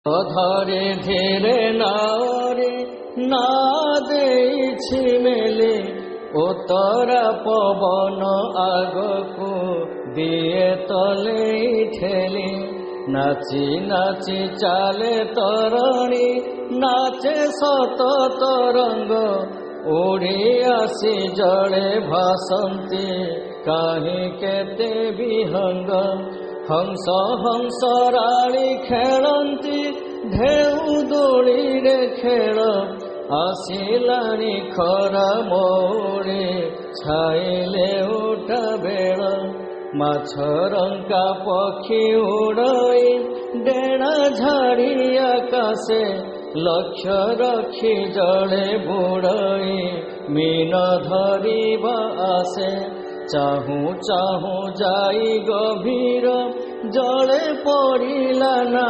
ধরে ধীরে নারে না ଦେଇଛି মেলে ও তরা পবন আগকু দিয়ে তলে ঠেলে নাচি নাচি চালে তরণী নাচে শত তরঙ্গ উড়ি আসি জলে ভাসন্তি কাহি কেতে বিহঙ্গ হংস হংসরাଳି ଖେଳନ୍ତି ଢେଉ ଦୋଳିରେ ଖେଳ ଆସିଲାଣି ଖରା ମଉଳି ଛାଇଲେ ଉଠା ବେଳ ମାଛରଙ୍କା ପକ୍ଷୀ ଉଡ଼ଇ ଡେଣା ଝାଡ଼ି ଆକାଶେ ଲକ୍ଷ୍ୟ ରଖି ଜଳେ ବୁଡ଼ଇ ମୀନ ଧରିବା ଆସେ ଚାହୁଁ ଚାହୁଁ ଯାଇ ଗଭୀର ଜଳେ ପଡ଼ିଲା ନା